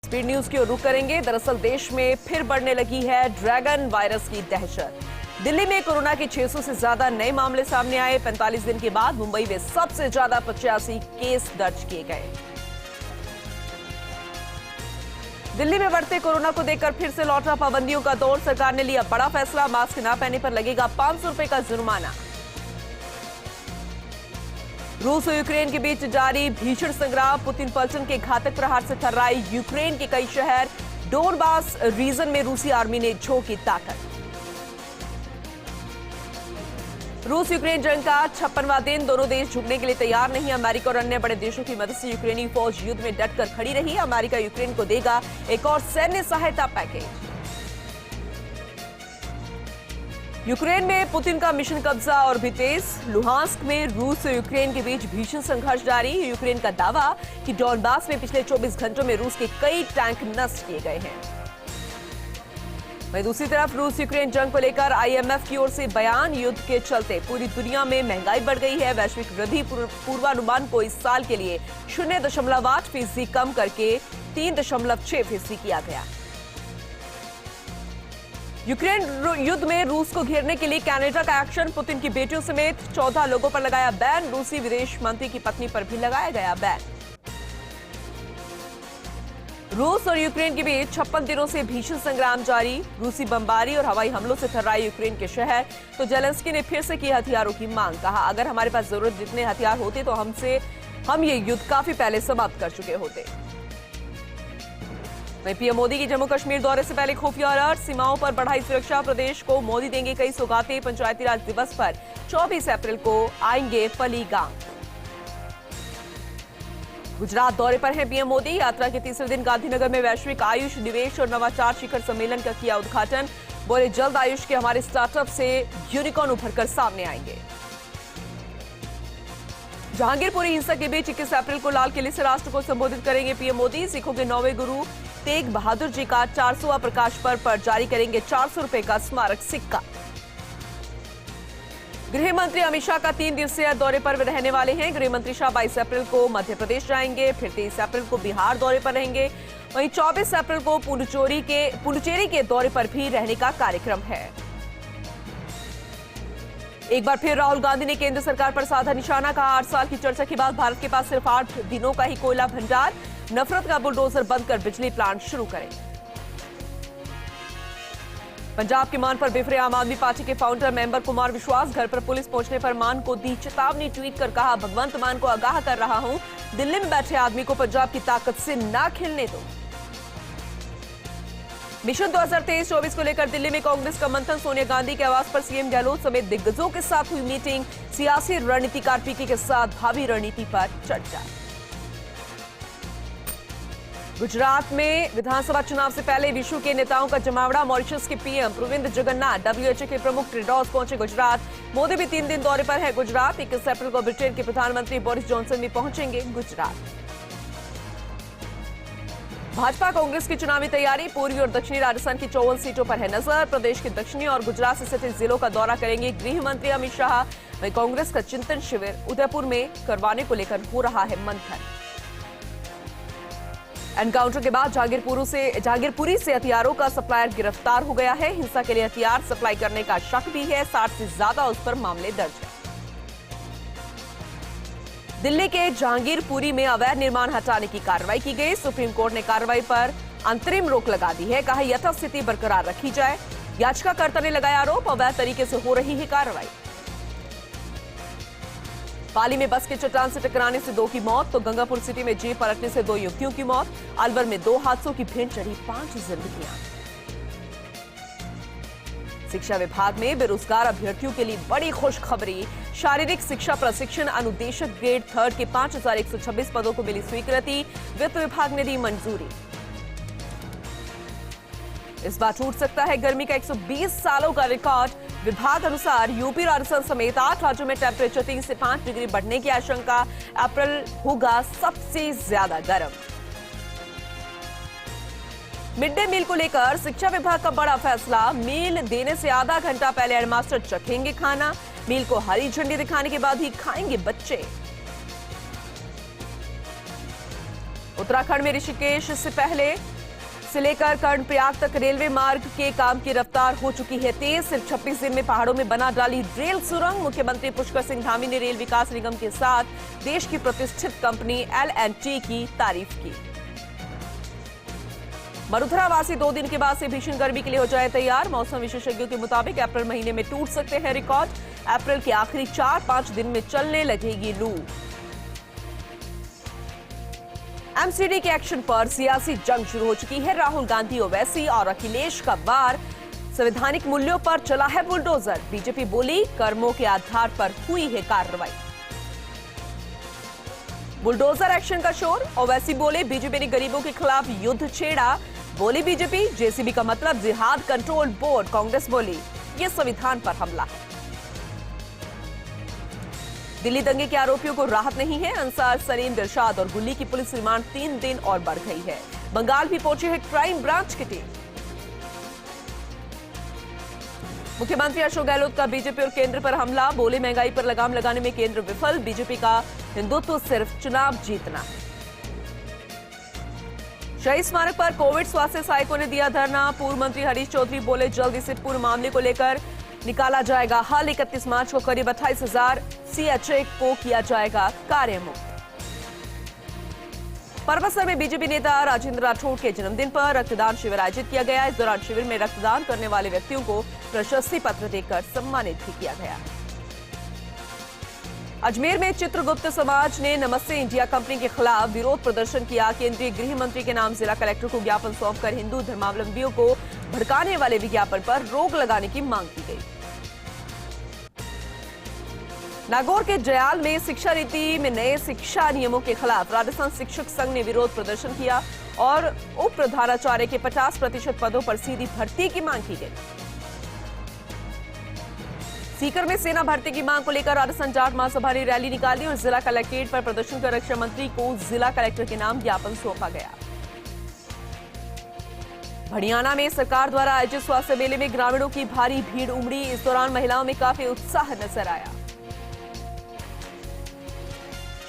Speed news की ओर रुख करेंगे। दरअसल देश में फिर बढ़ने लगी है ड्रैगन वायरस की दहशत। दिल्ली में कोरोना के 600 से ज्यादा नए मामले सामने आए। 45 दिन के बाद मुंबई में सबसे ज्यादा 85 केस दर्ज किए गए। दिल्ली में बढ़ते कोरोना को देखकर फिर से लौटा पाबंदियों का दौर। सरकार ने लिया बड़ा फैसला, मास्क न पहनने पर लगेगा 500 रुपए का जुर्माना। रूस और यूक्रेन के बीच जारी भीषण संग्राम। पुतिन पलटन के घातक प्रहार से थर्राए यूक्रेन के कई शहर। डोनबास रीजन में रूसी आर्मी ने झोंकी ताकत। रूस यूक्रेन जंग का 56वां दिन। दोनों देश झुकने के लिए तैयार नहीं। अमेरिका और अन्य बड़े देशों की मदद से यूक्रेनी फौज युद्ध में डटकर खड़ी रही। अमेरिका यूक्रेन को देगा एक और सैन्य सहायता पैकेज। यूक्रेन में पुतिन का मिशन कब्जा और भी तेज। लुहांस्क में रूस और यूक्रेन के बीच भीषण संघर्ष जारी। यूक्रेन का दावा कि डोनबास में पिछले 24 घंटों में रूस के कई टैंक नष्ट किए गए हैं। वहीं दूसरी तरफ रूस यूक्रेन जंग को लेकर आईएमएफ की ओर से बयान। युद्ध के चलते पूरी दुनिया में महंगाई बढ़ गई है। वैश्विक वृद्धि पूर्वानुमान को इस साल के लिए 0.8% कम करके 3.6% किया गया। यूक्रेन युद्ध में रूस को घेरने के लिए कनाडा का एक्शन। पुतिन की बेटियों समेत 14 लोगों पर लगाया बैन। रूसी विदेश मंत्री की पत्नी पर भी लगाया गया बैन। रूस और यूक्रेन के बीच 56 दिनों से भीषण संग्राम जारी। रूसी बमबारी और हवाई हमलों से थर्राए यूक्रेन के शहर। तो जेलेंस्की ने फिर से की हथियारों की मांग। कहा, अगर हमारे पास जरूरत जितने हथियार होते तो हम ये युद्ध काफी पहले समाप्त कर चुके होते। पीएम मोदी की जम्मू कश्मीर दौरे से पहले खुफिया अलर्ट। सीमाओं पर बढ़ाई सुरक्षा। प्रदेश को मोदी देंगे कई सौगातें। पंचायती राज दिवस पर 24 अप्रैल को आएंगे फली गांव। गुजरात दौरे पर हैं पीएम मोदी। यात्रा के तीसरे दिन गांधीनगर में वैश्विक आयुष निवेश और नवाचार शिखर सम्मेलन का किया उद्घाटन। बोले, जल्द आयुष के हमारे स्टार्टअप से यूनिकॉर्न उभरकर सामने आएंगे। जहांगीरपुरी हिंसा के बीच 21 अप्रैल को लाल किले से राष्ट्र को संबोधित करेंगे पीएम मोदी। सिखों के 9वें गुरु तेग बहादुर जी का 400वां प्रकाश पर्व पर जारी करेंगे 400 रुपए का स्मारक सिक्का। गृह मंत्री अमित शाह का 3 दिवसीय दौरे पर रहने वाले हैं। गृह मंत्री शाह 22 अप्रैल को मध्य प्रदेश जाएंगे, फिर 23 अप्रैल को बिहार दौरे पर रहेंगे। वहीं 24 अप्रैल को पुडुचेरी के दौरे पर भी रहने का कार्यक्रम है। एक बार फिर राहुल गांधी ने केंद्र सरकार पर साधा निशाना। कहा, 8 साल की चर्चा के बाद भारत के पास सिर्फ 8 दिनों का ही कोयला भंडार। नफरत का बुलडोजर बंद कर बिजली प्लांट शुरू करें। पंजाब के मान पर बिफरे आम आदमी पार्टी के फाउंडर मेंबर कुमार विश्वास। घर पर पुलिस पहुंचने पर मान को दी चेतावनी। ट्वीट कर कहा, भगवंत मान को आगाह कर रहा हूं, दिल्ली में बैठे आदमी को पंजाब की ताकत से ना खेलने दो। मिशन 2023-24 को लेकर दिल्ली में कांग्रेस का मंथन। सोनिया गांधी के आवास पर सीएम गहलोत समेत दिग्गजों के साथ हुई मीटिंग। सियासी रणनीतिकार पीके के साथ भावी रणनीति पर चर्चा। गुजरात में विधानसभा चुनाव से पहले विश्व के नेताओं का जमावड़ा। मॉरिशस के पीएम प्रविंद जगन्नाथ डब्ल्यूएचओ के प्रमुख टेड्रोस पहुंचे गुजरात। मोदी भी 3 दिन दौरे पर है गुजरात। 21 अप्रैल को ब्रिटेन के प्रधानमंत्री बोरिस जॉनसन भी पहुंचेंगे गुजरात। भाजपा कांग्रेस की चुनावी तैयारी। पूर्वी और दक्षिणी राजस्थान की 54 सीटों पर है नजर। प्रदेश के दक्षिणी और गुजरात से सटे जिलों का दौरा करेंगे गृह मंत्री अमित शाह। वहीं कांग्रेस का चिंतन शिविर उदयपुर में करवाने को लेकर हो रहा है मंथन। एनकाउंटर के बाद जहांगीरपुरी से हथियारों का सप्लायर गिरफ्तार हो गया है। हिंसा के लिए हथियार सप्लाई करने का शक भी है। 60 से ज्यादा उस पर मामले दर्ज हैं। दिल्ली के जहांगीरपुरी में अवैध निर्माण हटाने की कार्रवाई की गई। सुप्रीम कोर्ट ने कार्रवाई पर अंतरिम रोक लगा दी है। कहा, यथास्थिति बरकरार रखी जाए। याचिकाकर्ता ने लगाया आरोप, अवैध तरीके से हो रही है कार्रवाई। पाली में बस के चट्टान से टकराने से 2 की मौत। तो गंगापुर सिटी में जीप पलटने से 2 युवतियों की मौत। अलवर में 2 हादसों की भेंट चढ़ी 5 जिंदगियां। शिक्षा विभाग में बेरोजगार अभ्यर्थियों के लिए बड़ी खुशखबरी। शारीरिक शिक्षा प्रशिक्षण अनुदेशक ग्रेड 3 के 5126 पदों को मिली स्वीकृति। वित्त विभाग ने दी मंजूरी। इस बार टूट सकता है गर्मी का 120 सालों का रिकॉर्ड। विभाग अनुसार यूपी, राजस्थान समेत 8 राज्यों में टेम्परेचर 3 से 5 डिग्री बढ़ने की आशंका। अप्रैल होगा सबसे ज्यादा गर्म। मिड डे मील को लेकर शिक्षा विभाग का बड़ा फैसला। मील देने से आधा घंटा पहले हेडमास्टर चखेंगे खाना। मील को हरी झंडी दिखाने के बाद ही खाएंगे बच्चे। उत्तराखंड में ऋषिकेश से लेकर कर्णप्रयाग तक रेलवे मार्ग के काम की रफ्तार हो चुकी है तेज। सिर्फ 26 दिन में पहाड़ों में बना डाली रेल सुरंग। मुख्यमंत्री पुष्कर सिंह धामी ने रेल विकास निगम के साथ देश की प्रतिष्ठित कंपनी L&T की तारीफ की। मरुधरा वासी 2 दिन के बाद से भीषण गर्मी के लिए हो जाए तैयार। मौसम विशेषज्ञों के मुताबिक अप्रैल महीने में टूट सकते हैं रिकॉर्ड। अप्रैल के आखिरी 4-5 दिन में चलने लगेगी लू। एमसीडी के एक्शन पर सियासी जंग शुरू हो चुकी है। राहुल गांधी, ओवैसी और अखिलेश का वार। संवैधानिक मूल्यों पर चला है बुलडोजर। बीजेपी बोली कर्मों के आधार पर हुई है कार्रवाई। बुलडोजर एक्शन का शोर। ओवैसी बोले बीजेपी ने गरीबों के खिलाफ युद्ध छेड़ा। बोली बीजेपी जेसीबी का मतलब जिहाद कंट्रोल बोर्ड। कांग्रेस बोली यह संविधान पर हमला है। दिल्ली दंगे के आरोपियों को राहत नहीं है। अंसार, सलीम, दिलशाद और गुल्ली की पुलिस रिमांड 3 दिन और बढ़ गई है। बंगाल भी पहुंची है क्राइम ब्रांच की टीम। मुख्यमंत्री अशोक गहलोत का बीजेपी और केंद्र पर हमला। बोले महंगाई पर लगाम लगाने में केंद्र विफल। बीजेपी का हिंदुत्व सिर्फ चुनाव जीतना है। शहीद स्मारक पर कोविड स्वास्थ्य सहायकों ने दिया धरना। पूर्व मंत्री हरीश चौधरी बोले जल्दी से पूर्ण मामले को लेकर निकाला जाएगा हल। 31 मार्च को करीब 28,000 CHA को किया जाएगा कार्यमुक्त। परबतसर में बीजेपी नेता राजेंद्र राठौड़ के जन्मदिन पर रक्तदान शिविर आयोजित किया गया। इस दौरान शिविर में रक्तदान करने वाले व्यक्तियों को प्रशस्ति पत्र देकर सम्मानित भी किया गया। अजमेर में चित्रगुप्त समाज ने नमस्ते इंडिया कंपनी के खिलाफ विरोध प्रदर्शन किया। केंद्रीय गृह मंत्री के नाम जिला कलेक्टर को ज्ञापन सौंपकर हिंदू धर्मावलंबियों को भड़काने वाले विज्ञापन पर रोक लगाने की मांग की गई। नागौर के जयाल में शिक्षा नीति में नए शिक्षा नियमों के खिलाफ राजस्थान शिक्षक संघ ने विरोध प्रदर्शन किया और उप प्रधानाचार्य के 50% पदों पर सीधी भर्ती की मांग की गई। सीकर में सेना भर्ती की मांग को लेकर राजस्थान जाट महासभा ने रैली निकाली और जिला कलेक्ट्रेट पर प्रदर्शन कर रक्षा मंत्री को जिला कलेक्टर के नाम ज्ञापन सौंपा गया। भड़ियाना में सरकार द्वारा आयोजित स्वास्थ्य मेले में ग्रामीणों की भारी भीड़ उमड़ी। इस दौरान महिलाओं में काफी उत्साह नजर आया।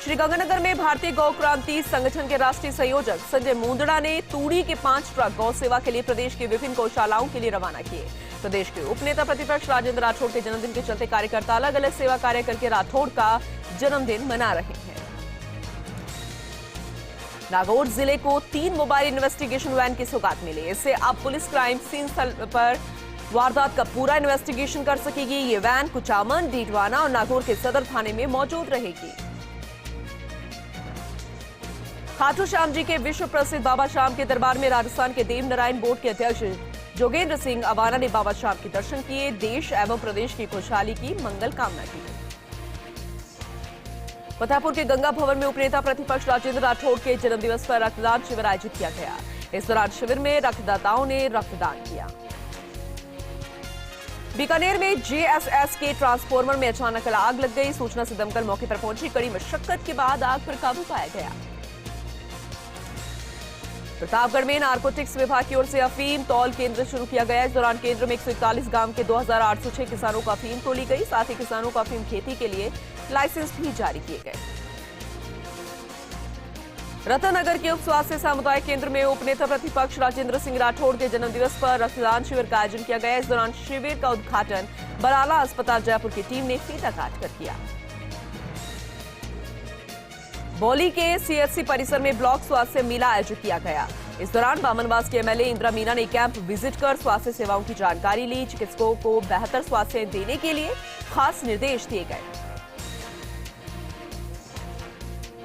श्रीगंगानगर में भारतीय गौ क्रांति संगठन के राष्ट्रीय संयोजक संजय मुंदड़ा ने तूड़ी के 5 ट्रक गौ सेवा के लिए प्रदेश के विभिन्न गौशालाओं के लिए रवाना किए। प्रदेश के उपनेता प्रतिपक्ष राजेंद्र राठौड़ के जन्मदिन के चलते कार्यकर्ता अलग अलग सेवा कार्य करके राठौड़ का जन्मदिन मना रहे हैं। नागौर जिले को 3 मोबाइल इन्वेस्टिगेशन वैन की सौगात मिली। इससे अब पुलिस क्राइम सीन स्थल पर वारदात का पूरा इन्वेस्टिगेशन कर सकेगी। ये वैन कुचामन, डीडवाना और नागौर के सदर थाने में मौजूद रहेगी। खाटू श्याम जी के विश्व प्रसिद्ध बाबा श्याम के दरबार में राजस्थान के देव नारायण बोर्ड के अध्यक्ष जोगेंद्र सिंह अवाना ने बाबा श्याम के दर्शन किए। देश एवं प्रदेश की खुशहाली की मंगल कामना की। फतेहपुर के गंगा भवन में उपनेता प्रतिपक्ष राजेंद्र राठौड़ के जन्मदिवस पर रक्तदान शिविर आयोजित किया गया। इस दौरान शिविर में रक्तदाताओं ने रक्तदान किया। बीकानेर में JSS के ट्रांसफार्मर में अचानक आग लग गई। सूचना से दमकल मौके पर पहुंची। कड़ी मशक्कत के बाद आग पर काबू पाया गया। प्रतापगढ़ में नारकोटिक्स विभाग की ओर से अफीम तौल केंद्र शुरू किया गया। इस दौरान केंद्र में 141 गांव के 2806 किसानों को अफीम तोली गई। साथ ही किसानों को अफीम खेती के लिए लाइसेंस भी जारी किए गए। रतनगर के उप स्वास्थ्य सामुदायिक केंद्र में उपनेता प्रतिपक्ष राजेंद्र सिंह राठौड़ के जन्मदिवस पर रक्तदान शिविर का आयोजन किया गया। इस दौरान शिविर का उद्घाटन बराला अस्पताल जयपुर की टीम ने फीता काट कर किया। बौली के CHC परिसर में ब्लॉक स्वास्थ्य मेला आयोजित किया गया। इस दौरान बामनवास के MLA इंदिरा मीना ने कैंप विजिट कर स्वास्थ्य सेवाओं की जानकारी ली। चिकित्सकों को बेहतर स्वास्थ्य देने के लिए खास निर्देश दिए गए।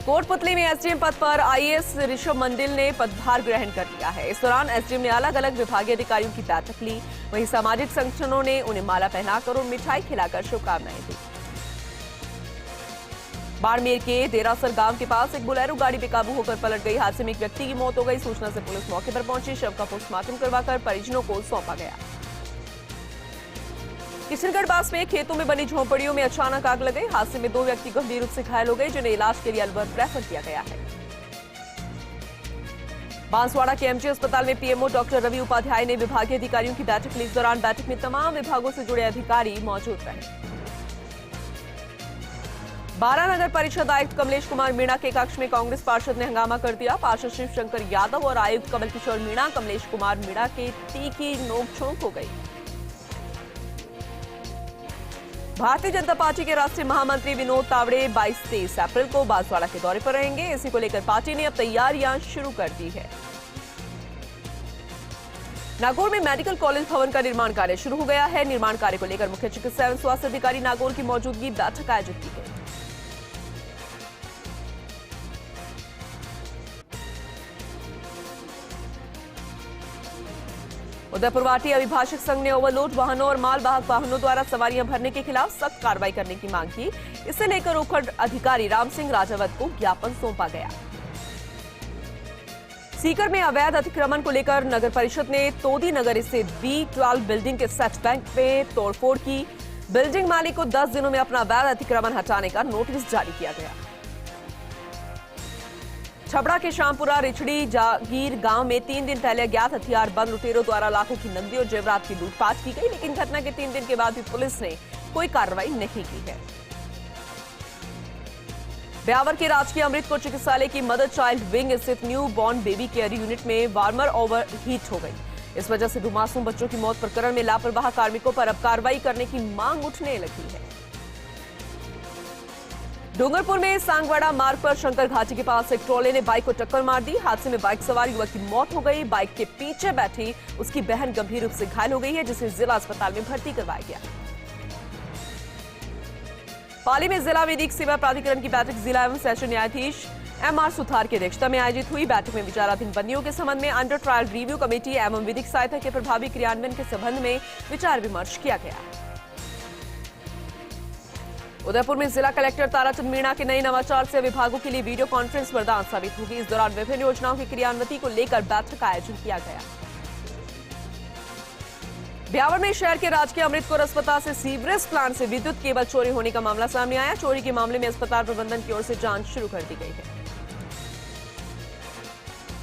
कोटपुतली में SDM पद पर IAS ऋषभ मंडिल ने पदभार ग्रहण कर लिया है। इस दौरान SDM ने अलग अलग विभागीय अधिकारियों की बैठक ली। वहीं सामाजिक संगठनों ने उन्हें माला पहनाकर और मिठाई खिलाकर शुभकामनाएं दी। बाड़मेर के देरासर गांव के पास एक बोलेरो गाड़ी बेकाबू होकर पलट गई। हादसे में एक व्यक्ति की मौत हो गई। सूचना से पुलिस मौके पर पहुंची। शव का पोस्टमार्टम करवाकर परिजनों को सौंपा गया। किशनगढ़ पास में खेतों में बनी झोंपड़ियों में अचानक आग लग गई। हादसे में 2 व्यक्ति गंभीर रूप से घायल हो गए, जिन्हें इलाज के लिए अलवर रेफर किया गया है। बांसवाड़ा के MG अस्पताल में PMO डॉक्टर रवि उपाध्याय ने विभागीय अधिकारियों की बैठक ली। इस दौरान बैठक में तमाम विभागों से जुड़े अधिकारी मौजूद रहे। बारा नगर परिषद आयुक्त कमलेश कुमार मीणा के कक्ष में कांग्रेस पार्षद ने हंगामा कर दिया। पार्षद शिवशंकर यादव और आयुक्त कमल किशोर मीणा कमलेश कुमार मीणा के तीखी नोकझोंक हो गई। भारतीय जनता पार्टी के राष्ट्रीय महामंत्री विनोद तावड़े 22-23 अप्रैल को बांसवाड़ा के दौरे पर रहेंगे। इसी को लेकर पार्टी ने अब तैयारियां शुरू कर दी है। नागौर में मेडिकल कॉलेज भवन का निर्माण कार्य शुरू हो गया है। निर्माण कार्य को लेकर मुख्य चिकित्सा एवं स्वास्थ्य अधिकारी नागौर की मौजूदगी बैठक आयोजित की गई। उदयपुरवाटी अभिभाषक संघ ने ओवरलोड वाहनों और मालवाहक वाहनों द्वारा सवारियां भरने के खिलाफ सख्त कार्रवाई करने की मांग की। इसे लेकर उपखंड अधिकारी राम सिंह राजावत को ज्ञापन सौंपा गया। सीकर में अवैध अतिक्रमण को लेकर नगर परिषद ने तोदी नगर स्थित B12 बिल्डिंग के सेट बैंक में तोड़फोड़ की। बिल्डिंग मालिक को 10 दिनों में अपना अवैध अतिक्रमण हटाने का नोटिस जारी किया गया। छबड़ा के शामपुरा रिछड़ी जागीर गांव में 3 दिन पहले अज्ञात हथियार बंद लुटेरों द्वारा लाखों की नकदी और जेवरात की लूटपाट की गई, लेकिन घटना के 3 दिन के बाद भी पुलिस ने कोई कार्रवाई नहीं की है। ब्यावर के राजकीय अमृत कौर चिकित्सालय की मदर चाइल्ड विंग स्थित new born baby care unit में वार्मर ओवर हीट हो गई। इस वजह से 2 मासूम बच्चों की मौत प्रकरण में लापरवाह कार्मिकों पर अब कार्रवाई करने की मांग उठने लगी है। डूंगरपुर में सांगवाड़ा मार्ग पर शंकर घाटी के पास एक ट्रोले ने बाइक को टक्कर मार दी। हादसे में बाइक सवार युवक की मौत हो गई। बाइक के पीछे बैठी उसकी बहन गंभीर रूप से घायल हो गई है, जिसे जिला अस्पताल में भर्ती करवाया गया। पाली में जिला विधिक सेवा प्राधिकरण की बैठक जिला एवं सेशन न्यायाधीश MR सुथार की अध्यक्षता में आयोजित हुई। बैठक में विचाराधीन बंदियों के संबंध में अंडर ट्रायल रिव्यू कमेटी एवं विधिक सहायता के प्रभावी क्रियान्वयन के संबंध में विचार विमर्श किया गया। उदयपुर में जिला कलेक्टर ताराचंद मीणा के नए नवाचार से विभागों के लिए वीडियो कॉन्फ्रेंस वरदान साबित होगी। इस दौरान विभिन्न योजनाओं की क्रियान्विति को लेकर बैठक का आयोजन किया गया। ब्यावर में शहर के राजकीय अमृत कौर अस्पताल से सीवरेज प्लांट से विद्युत केबल चोरी होने का मामला सामने आया। चोरी के मामले में अस्पताल प्रबंधन की ओर से जांच शुरू कर दी गई है।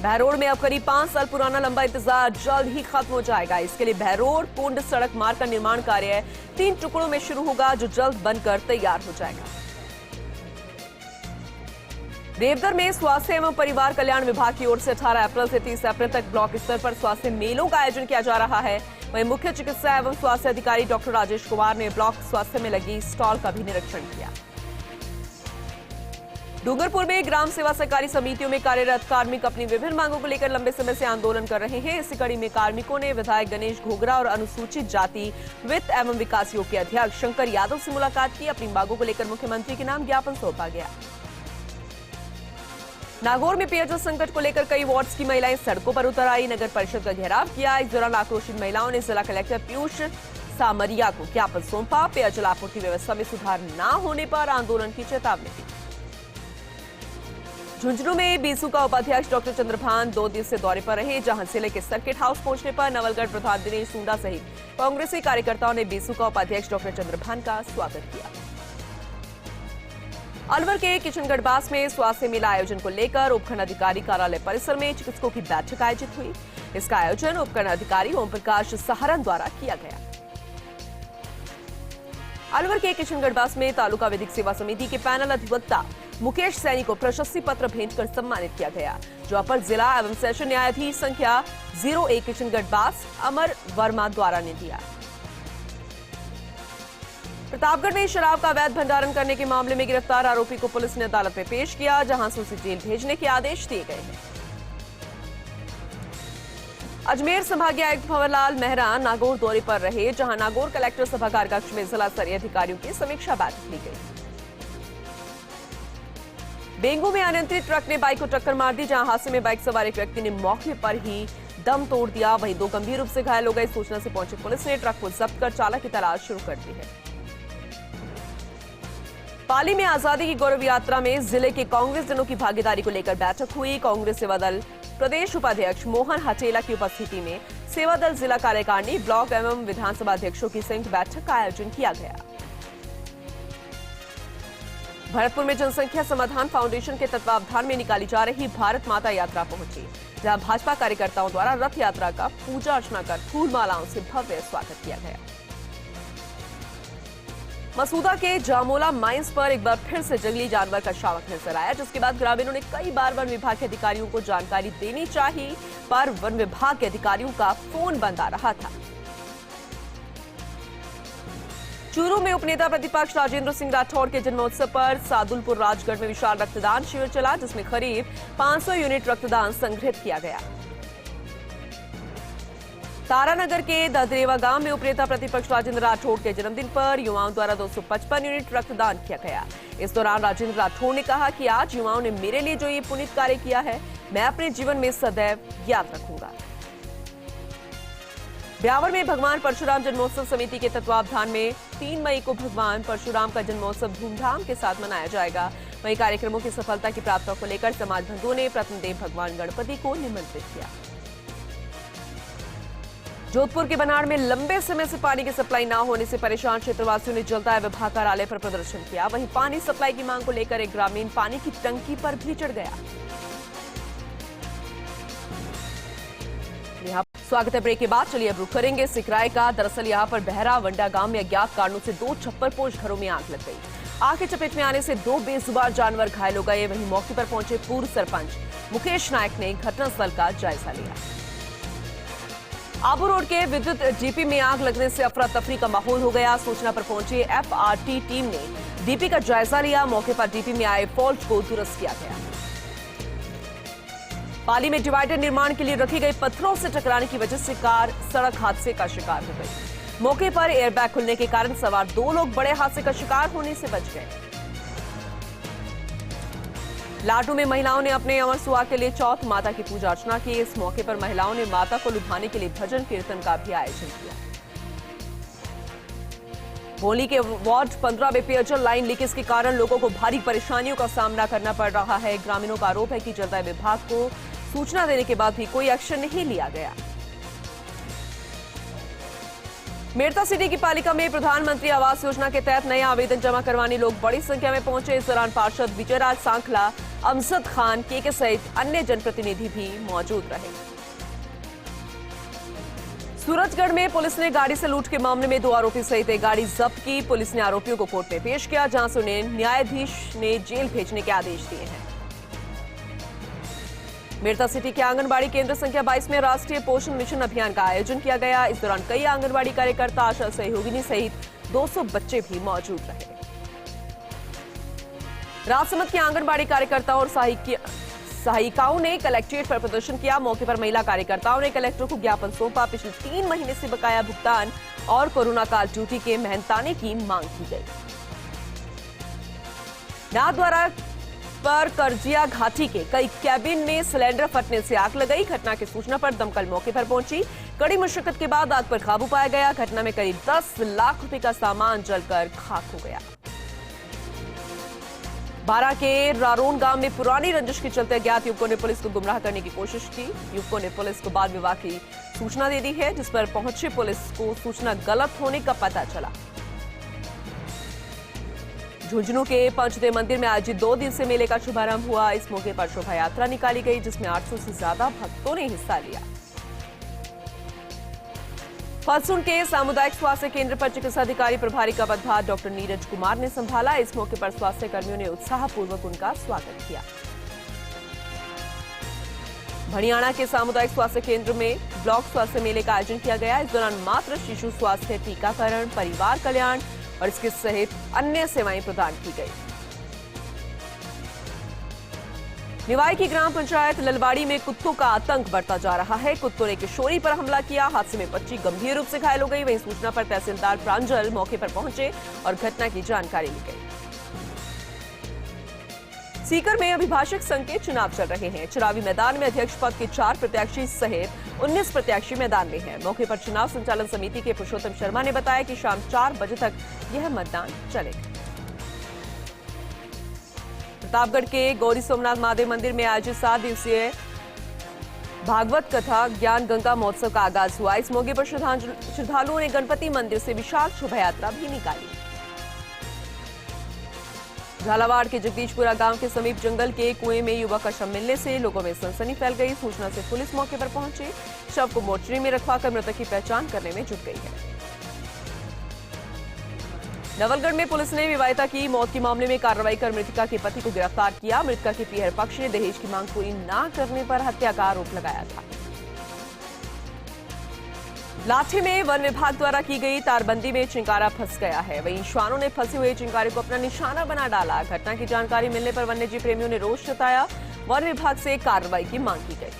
बहरोड में अब करीब 5 साल पुराना लंबा इंतजार जल्द ही खत्म हो जाएगा। इसके लिए बहरोड पुंड सड़क मार्ग का निर्माण कार्य 3 टुकड़ों में शुरू होगा, जो जल्द बनकर तैयार हो जाएगा। देवघर में स्वास्थ्य एवं परिवार कल्याण विभाग की ओर से 18 अप्रैल से 30 अप्रैल तक ब्लॉक स्तर पर स्वास्थ्य मेलों का आयोजन किया जा रहा है। वहीं मुख्य चिकित्सा एवं स्वास्थ्य अधिकारी डॉक्टर राजेश कुमार ने ब्लॉक स्वास्थ्य में लगी स्टॉल का भी निरीक्षण किया। डूंगरपुर में ग्राम सेवा सहकारी समितियों में कार्यरत कार्मिक अपनी विभिन्न मांगों को लेकर लंबे समय से आंदोलन कर रहे हैं। इसी कड़ी में कार्मिकों ने विधायक गणेश घोगरा और अनुसूचित जाति वित्त एवं विकास योग के अध्यक्ष शंकर यादव से मुलाकात की। अपनी मांगों को लेकर मुख्यमंत्री के नाम ज्ञापन सौंपा गया। नागौर में पेयजल संकट को लेकर कई वार्ड्स की महिलाएं सड़कों पर उतर आई, नगर परिषद का घेराव किया। इस दौरान आक्रोशित महिलाओं ने जिला कलेक्टर पीयूष सामरिया को ज्ञापन सौंपा। पेयजल आपूर्ति व्यवस्था में सुधार न होने पर आंदोलन की चेतावनी दी। झुंझुनू में बीसू का उपाध्यक्ष डॉक्टर चंद्रभान 2 दिवसीय दौरे पर रहे, जहां जिले के सर्किट हाउस पहुंचने पर नवलगढ़ प्रधान दिनेश सुंडा सहित कांग्रेसी कार्यकर्ताओं ने बीसू का उपाध्यक्ष डॉक्टर चंद्रभान का स्वागत किया। अलवर के किशनगढ़बास में स्वास्थ्य मेला आयोजन को लेकर उपखंड अधिकारी कार्यालय परिसर में चिकित्सकों की बैठक आयोजित हुई। इसका आयोजन उपखंड अधिकारी ओम प्रकाश सहारन द्वारा किया गया। अलवर के किशनगढ़बास में तालुका विधिक सेवा समिति के पैनल अधिवक्ता मुकेश सैनी को प्रशस्ति पत्र भेंट कर सम्मानित किया गया, जो अपर जिला एवं सेशन न्यायाधीश संख्या 01 किशनगढ़बास अमर वर्मा द्वारा ने दिया। प्रतापगढ़ में शराब का अवैध भंडारण करने के मामले में गिरफ्तार आरोपी को पुलिस ने अदालत में पेश किया, जहां से उसे जेल भेजने के आदेश दिए गए हैं। अजमेर संभागीय आयुक्त भंवरलाल मेहरा नागौर दौरे पर रहे, जहां नागौर कलेक्टर सभागार कक्ष में जिला स्तरीय अधिकारियों की समीक्षा बैठक ली गई। बेंगू में अनियंत्रित ट्रक ने बाइक को टक्कर मार दी, जहां हादसे में बाइक सवार एक व्यक्ति ने मौके पर ही दम तोड़ दिया। वहीं 2 गंभीर रूप से घायल हो गए। सूचना से पहुंची पुलिस ने ट्रक को जब्त कर चालक की तलाश शुरू कर दी है। पाली में आजादी की गौरव यात्रा में जिले के कांग्रेस जनों की भागीदारी को लेकर बैठक हुई। कांग्रेस सेवा दल प्रदेश उपाध्यक्ष मोहन हटेला की उपस्थिति में सेवा दल जिला कार्यकारिणी ब्लॉक एवं विधानसभा अध्यक्षों की संयुक्त बैठक का आयोजन किया गया। भरतपुर में जनसंख्या समाधान फाउंडेशन के तत्वावधान में निकाली जा रही भारत माता यात्रा पहुंची, जहां भाजपा कार्यकर्ताओं द्वारा रथ यात्रा का पूजा अर्चना कर फूल मालाओं से भव्य स्वागत किया गया। मसूदा के जामोला माइंस पर एक बार फिर से जंगली जानवर का शावक नजर आया, जिसके बाद ग्रामीणों ने कई बार वन विभाग के अधिकारियों को जानकारी देनी चाहिए, पर वन विभाग के अधिकारियों का फोन बंद आ रहा था। चूरू में उपनेता प्रतिपक्ष राजेंद्र सिंह राठौड़ के जन्मोत्सव पर सादुलपुर राजगढ़ में विशाल रक्तदान शिविर चला, जिसमें करीब 500 यूनिट रक्तदान संग्रहित किया गया। तारानगर के ददरेवा गांव में उपनेता प्रतिपक्ष राजेंद्र राठौड़ के जन्मदिन पर युवाओं द्वारा 255 यूनिट रक्तदान किया गया। इस दौरान राजेंद्र राठौड़ ने कहा कि आज युवाओं ने मेरे लिए जो ये पुनीत कार्य किया है, मैं अपने जीवन में सदैव याद रखूंगा। ब्यावर में भगवान परशुराम जन्मोत्सव समिति के तत्वावधान में 3 मई को भगवान परशुराम का जन्मोत्सव धूमधाम के साथ मनाया जाएगा। वहीं कार्यक्रमों की सफलता की प्राप्ति को लेकर समाज बंधुओं ने प्रथमदेव भगवान गणपति को निमंत्रित किया। जोधपुर के बनाड़ में लंबे समय से पानी की सप्लाई न होने से परेशान क्षेत्रवासियों ने जल दाय विभाग कार्यालय पर प्रदर्शन किया। वहीं पानी सप्लाई की मांग को लेकर एक ग्रामीण पानी की टंकी पर भी चढ़ गया। यहाँ स्वागत है ब्रेक के बाद। चलिए अब रुख करेंगे सिकराय का। दरअसल यहाँ पर बहरा वंडा गांव में अज्ञात कारणों से 2 छप्परपोश घरों में आग लग गई। आग की चपेट में आने से 2 बेजुबान जानवर घायल हो गए। वहीं मौके पर पहुंचे पूर्व सरपंच मुकेश नायक ने घटनास्थल का जायजा लिया। आबू रोड के विद्युत डीपी में आग लगने से अफरा तफरी का माहौल हो गया। सूचना पर पहुंची एफआरटी टीम ने डीपी का जायजा लिया। मौके पर डीपी में आए फॉल्ट को दुरुस्त किया गया। पाली में डिवाइडर निर्माण के लिए रखी गई पत्थरों से टकराने की वजह से कार सड़क हादसे का शिकार हो गई। मौके पर एयरबैग खुलने के कारण सवार 2 लोग बड़े हादसे का शिकार होने से बच गए। लाटू में महिलाओं ने अपने अमर सुहाग के लिए चौथ माता की पूजा अर्चना की। इस मौके पर महिलाओं ने माता को लुभाने के लिए भजन कीर्तन का भी आयोजन किया। बोली के वार्ड 15 में पेयजल लाइन लीकेज के कारण लोगों को भारी परेशानियों का सामना करना पड़ रहा है। ग्रामीणों का आरोप है कि जलदाय विभाग को सूचना देने के बाद भी कोई एक्शन नहीं लिया गया। मेड़ता सिटी की पालिका में प्रधानमंत्री आवास योजना के तहत नया आवेदन जमा करवाने लोग बड़ी संख्या में पहुंचे। इस दौरान पार्षद विजयराज सांखला, अमजद खान, केके सहित अन्य जनप्रतिनिधि भी मौजूद रहे। सूरजगढ़ में पुलिस ने गाड़ी से लूट के मामले में 2 आरोपी सहित एक गाड़ी जब्त की। पुलिस ने आरोपियों को कोर्ट में पेश किया, जहां से उन्हें न्यायाधीश ने जेल भेजने के आदेश दिए हैं। मेड़ता सिटी के आंगनबाड़ी केंद्र संख्या 22 में राष्ट्रीय पोषण मिशन अभियान का आयोजन किया गया। इस दौरान कई आंगनबाड़ी कार्यकर्ता, आशा सहयोगिनी सहित 200 बच्चे भी मौजूद रहे। राजसमंद के आंगनबाड़ी कार्यकर्ताओं और सहायिकाओं ने कलेक्ट्रेट पर प्रदर्शन किया। मौके पर महिला कार्यकर्ताओं ने कलेक्टर को ज्ञापन सौंपा। पिछले 3 महीने से बकाया भुगतान और कोरोना काल ड्यूटी के मेहनताने की मांग की गई। नाथद्वारा पर करजिया घाटी के कई कैबिन में सिलेंडर फटने से आग लग गई। घटना की सूचना पर दमकल मौके पर पहुंची। कड़ी मुशक्कत के बाद आग पर काबू पाया गया। घटना में करीब 10 लाख रुपए का सामान जलकर खाक हो गया। बारा के रारोन गांव में पुरानी रंजिश के चलते अज्ञात युवकों ने पुलिस को गुमराह करने की कोशिश की। युवकों ने पुलिस को बाल विवाह की सूचना दे दी है, जिस पर पहुंचे पुलिस को सूचना गलत होने का पता चला। झुंझुनू के पंचदेव मंदिर में आज 2 दिन से मेले का शुभारंभ हुआ। इस मौके पर शोभा यात्रा निकाली गई, जिसमें 800 से ज्यादा भक्तों ने हिस्सा लिया। फलसुन के सामुदायिक स्वास्थ्य केंद्र पर चिकित्सा अधिकारी प्रभारी का पदभार डॉक्टर नीरज कुमार ने संभाला। इस मौके पर स्वास्थ्य कर्मियों ने उत्साहपूर्वक उनका स्वागत किया। भड़ियाणा के सामुदायिक स्वास्थ्य केंद्र में ब्लॉक स्वास्थ्य मेले का आयोजन किया गया। इस दौरान मातृ शिशु स्वास्थ्य, टीकाकरण, परिवार कल्याण और इसके सहित अन्य सेवाएं प्रदान की गई। निवाई की ग्राम पंचायत ललवाड़ी में कुत्तों का आतंक बढ़ता जा रहा है। कुत्तों ने किशोरी पर हमला किया। हादसे में बच्ची गंभीर रूप से घायल हो गई। वहीं सूचना पर तहसीलदार प्रांजल मौके पर पहुंचे और घटना की जानकारी ली गई। सीकर में अभिभाषक संघ के चुनाव चल रहे हैं। चुनावी मैदान में अध्यक्ष पद के 4 प्रत्याशी सहित 19 प्रत्याशी मैदान में हैं। मौके पर चुनाव संचालन समिति के पुरुषोत्तम शर्मा ने बताया कि शाम 4 बजे तक यह मतदान चलेगा। प्रतापगढ़ के गौरी सोमनाथ महादेव मंदिर में आयोजित 7 दिवसीय भागवत कथा ज्ञान गंगा महोत्सव का आगाज हुआ। इस मौके पर श्रद्धालुओं ने गणपति मंदिर से विशाल शोभा यात्रा भी निकाली। झालावाड़ के जगदीशपुरा गांव के समीप जंगल के कुएं में युवक का शव मिलने से लोगों में सनसनी फैल गई। सूचना से पुलिस मौके पर पहुंची। शव को मोर्चरी में रखवाकर मृतक की पहचान करने में जुट गई है। नवलगढ़ में पुलिस ने विवाहिता की मौत के मामले में कार्रवाई कर मृतका के पति को गिरफ्तार किया। मृतका के पीहर पक्ष ने दहेज की मांग पूरी न करने पर हत्या का आरोप लगाया था। लाठी में वन विभाग द्वारा की गई तारबंदी में चिंकारा फंस गया है। वहीं श्वानों ने फंसे हुए चिंकारे को अपना निशाना बना डाला। घटना की जानकारी मिलने पर वन्यजीव प्रेमियों ने रोष जताया। वन विभाग से कार्रवाई की मांग की गई।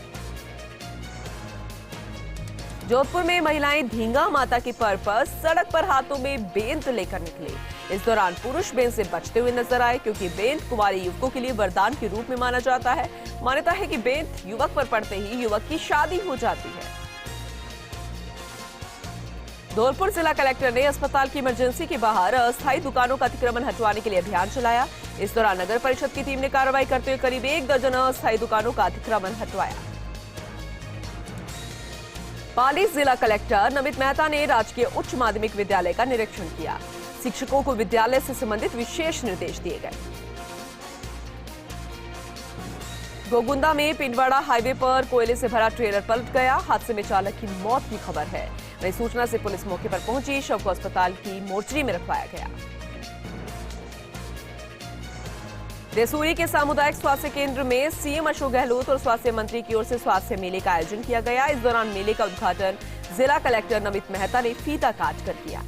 जोधपुर में महिलाएं धींगा माता के पर्व पर सड़क पर हाथों में बेंत लेकर निकले। इस दौरान पुरुष बेंत से बचते हुए नजर आए, क्योंकि बेंत कुंवारे युवकों के लिए वरदान के रूप में माना जाता है। मान्यता है कि बेंत युवक पर पड़ते ही युवक की शादी हो जाती है। धौलपुर जिला कलेक्टर ने अस्पताल की इमरजेंसी के बाहर अस्थायी दुकानों का अतिक्रमण हटवाने के लिए अभियान चलाया। इस दौरान नगर परिषद की टीम ने कार्रवाई करते हुए करीब 1 दर्जन अस्थायी दुकानों का अतिक्रमण हटवाया। पाली जिला कलेक्टर नमित मेहता ने राजकीय उच्च माध्यमिक विद्यालय का निरीक्षण किया। शिक्षकों को विद्यालय से संबंधित विशेष निर्देश दिए गए। गोगुंदा में पिंडवाड़ा हाईवे पर कोयले से भरा ट्रेलर पलट गया। हादसे में चालक की मौत की खबर है। वहीं सूचना से पुलिस मौके पर पहुंची। शव को अस्पताल की मोर्चरी में रखवाया गया। देसूरी के सामुदायिक स्वास्थ्य केंद्र में सीएम अशोक गहलोत और स्वास्थ्य मंत्री की ओर से स्वास्थ्य मेले का आयोजन किया गया। इस दौरान मेले का उद्घाटन जिला कलेक्टर नमित मेहता ने फीता काट कर किया।